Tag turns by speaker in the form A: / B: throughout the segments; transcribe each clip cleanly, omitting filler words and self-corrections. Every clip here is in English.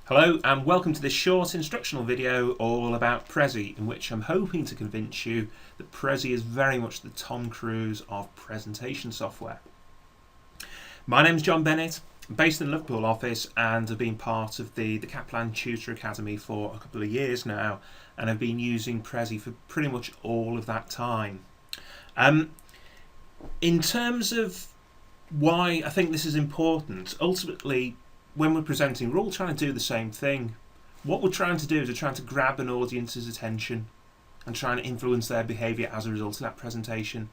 A: Hello and welcome to this short instructional video all about Prezi, in which I'm hoping to convince you that Prezi is very much the Tom Cruise of presentation software. My name's John Bennett, I'm based in the Liverpool office and have been part of the Kaplan Tutor Academy for a couple of years now, and I've been using Prezi for pretty much all of that time. In terms of why I think this is important, ultimately when we're presenting, we're all trying to do the same thing. What we're trying to do is we're trying to grab an audience's attention and trying to influence their behaviour as a result of that presentation.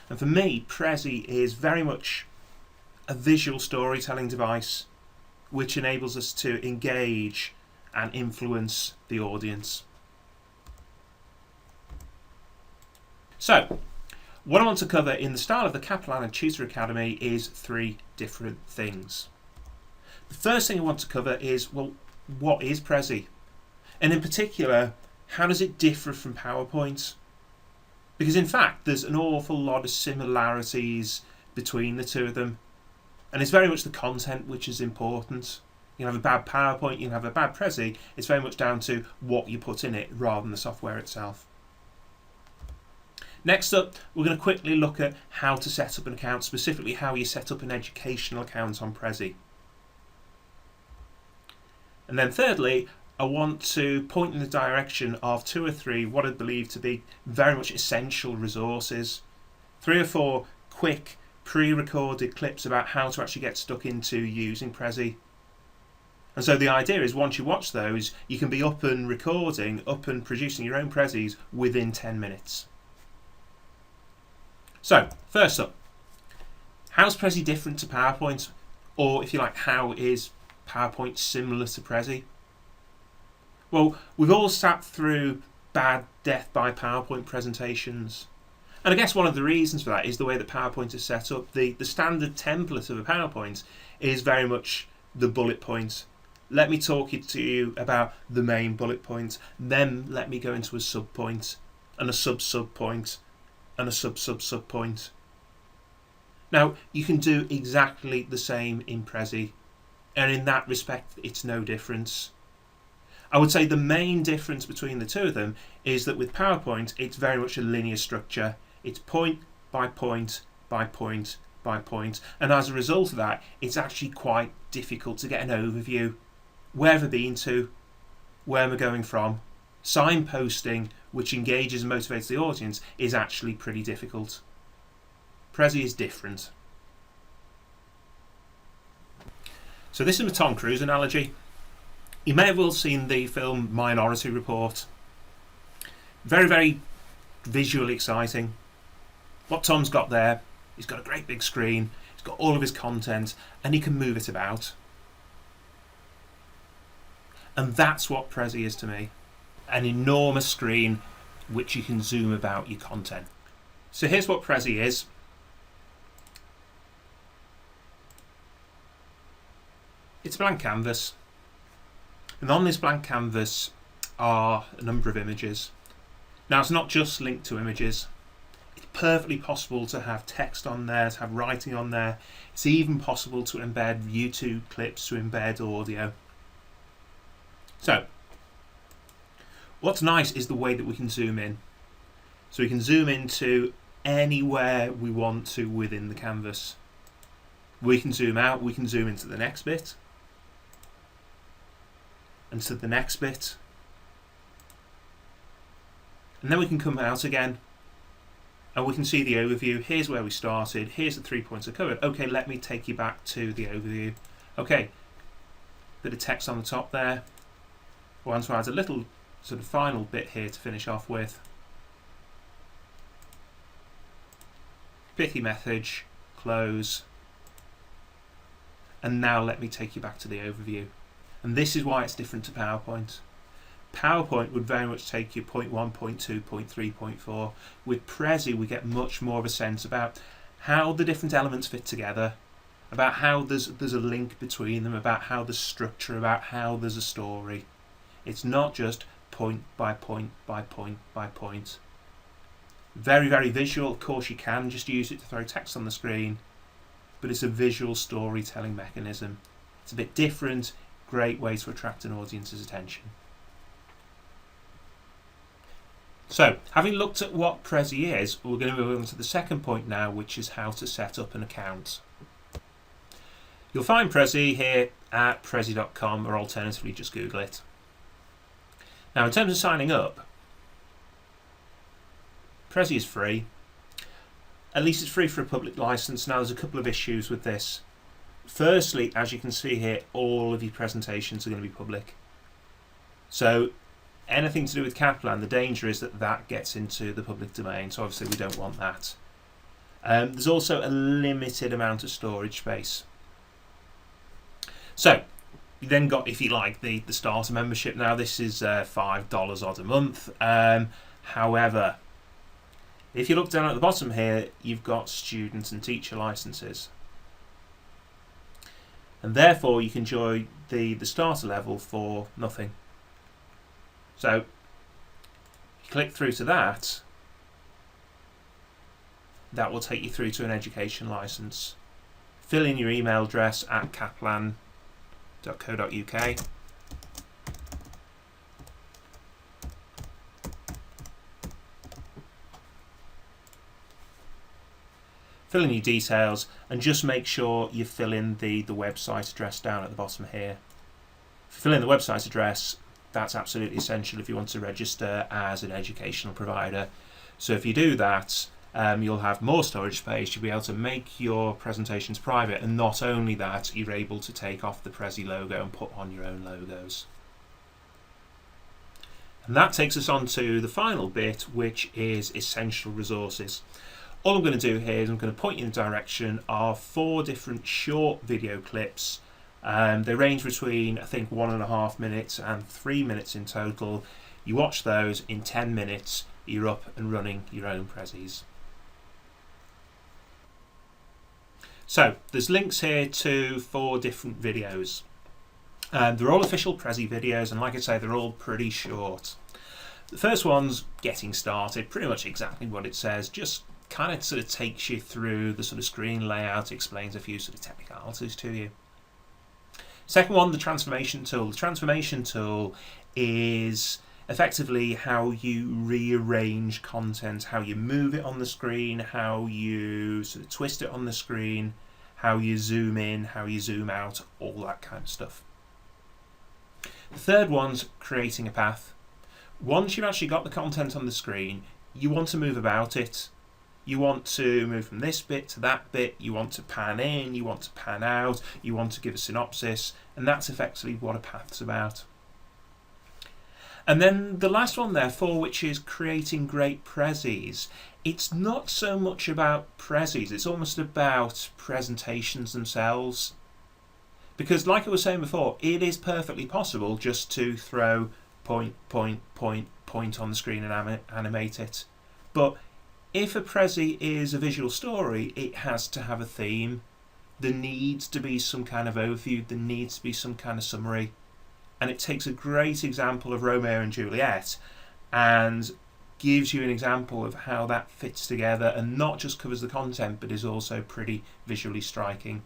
A: And for me, Prezi is very much a visual storytelling device which enables us to engage and influence the audience. So, what I want to cover in the style of the Kaplan and Tutor Academy is three different things. The first thing I want to cover is, well, what is Prezi? And in particular, how does it differ from PowerPoint? Because in fact, there's an awful lot of similarities between the two of them. And it's very much the content which is important. You can have a bad PowerPoint, you can have a bad Prezi. It's very much down to what you put in it rather than the software itself. Next up, we're going to quickly look at how to set up an account, specifically how you set up an educational account on Prezi. And then thirdly, I want to point in the direction of two or three what I believe to be very much essential resources. 3 or 4 quick pre-recorded clips about how to actually get stuck into using Prezi. And so the idea is once you watch those, you can be up and recording, up and producing your own Prezis within 10 minutes. So, first up, how's Prezi different to PowerPoint? Or if you like, how is PowerPoint similar to Prezi? Well, we've all sat through bad death by PowerPoint presentations. And I guess one of the reasons for that is the way that PowerPoint is set up. The standard template of a PowerPoint is very much the bullet point. Let me talk to you about the main bullet point, then let me go into a sub point, and a sub point, and a sub point. Now, you can do exactly the same in Prezi. And in that respect, it's no difference. I would say the main difference between the two of them is that with PowerPoint, it's very much a linear structure. It's point by point by point by point. And as a result of that, it's actually quite difficult to get an overview. Where have I been to? Where am I going from? Signposting, which engages and motivates the audience, is actually pretty difficult. Prezi is different. So this is a Tom Cruise analogy. You may have well seen the film Minority Report. Very, very visually exciting. What Tom's got there, he's got a great big screen, he's got all of his content, and he can move it about. And that's what Prezi is to me. An enormous screen which you can zoom about your content. So here's what Prezi is. It's a blank canvas, and on this blank canvas are a number of images. Now, it's not just linked to images. It's perfectly possible to have text on there, to have writing on there. It's even possible to embed YouTube clips, to embed audio. So, what's nice is the way that we can zoom in. So we can zoom into anywhere we want to within the canvas. We can zoom out, we can zoom into the next bit, and to the next bit, and then we can come out again and we can see the overview. Here's where we started, here's the 3 points I covered. Okay, let me take you back to the overview. Okay, bit of text on the top there. I want to add a little sort of final bit here to finish off with. Pithy message, close, and now let me take you back to the overview. And this is why it's different to PowerPoint. PowerPoint would very much take you point 1, point 2, point 3, point 4. With Prezi, we get much more of a sense about how the different elements fit together, about how there's a link between them, about how there's structure, about how there's a story. It's not just point by point by point by point. Very, very visual. Of course, you can just use it to throw text on the screen, but it's a visual storytelling mechanism. It's a bit different Great way to attract an audience's attention. So, having looked at what Prezi is, we're going to move on to the second point now, which is how to set up an account. You'll find Prezi here at prezi.com, or alternatively just Google it. Now, in terms of signing up, Prezi is free. At least it's free for a public license. Now, there's a couple of issues with this. Firstly, as you can see here, all of your presentations are going to be public. So anything to do with Kaplan, the danger is that that gets into the public domain. So obviously we don't want that. There's also a limited amount of storage space. So you then got, if you like, the starter membership. Now this is $5 odd a month. However, if you look down at the bottom here, you've got student and teacher licenses. And therefore you can join the starter level for nothing. So you click through to that, that will take you through to an education license. Fill in your email address at kaplan.co.uk. Fill in your details and just make sure you fill in the website address down at the bottom here. If you fill in the website address, that's absolutely essential if you want to register as an educational provider. So if you do that, you'll have more storage space, you'll be able to make your presentations private, and not only that, you're able to take off the Prezi logo and put on your own logos. And that takes us on to the final bit, which is essential resources. All I'm going to do here is I'm going to point you in the direction of 4 different short video clips. They range between, I think, 1.5 minutes and 3 minutes in total. You watch those, in 10 minutes, you're up and running your own Prezis. So, there's links here to 4 different videos. They're all official Prezi videos, and like I say, they're all pretty short. The first one's getting started, pretty much exactly what it says, just kind of sort of takes you through the sort of screen layout, explains a few sort of technicalities to you. Second one, the transformation tool. The transformation tool is effectively how you rearrange content, how you move it on the screen, how you sort of twist it on the screen, how you zoom in, how you zoom out, all that kind of stuff. The third one's creating a path. Once you've actually got the content on the screen, you want to move about it. You want to move from this bit to that bit, you want to pan in, you want to pan out, you want to give a synopsis, and that's effectively what a path's about. And then the last one therefore, which is creating great Prezis. It's not so much about Prezis, it's almost about presentations themselves. Because like I was saying before, it is perfectly possible just to throw point on the screen and animate it. But if a Prezi is a visual story, it has to have a theme. There needs to be some kind of overview, there needs to be some kind of summary. And it takes a great example of Romeo and Juliet and gives you an example of how that fits together, and not just covers the content but is also pretty visually striking.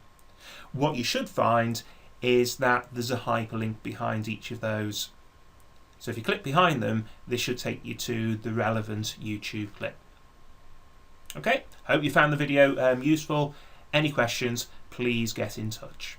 A: What you should find is that there's a hyperlink behind each of those. So if you click behind them, this should take you to the relevant YouTube clip. Okay, hope you found the video useful. Any questions, please get in touch.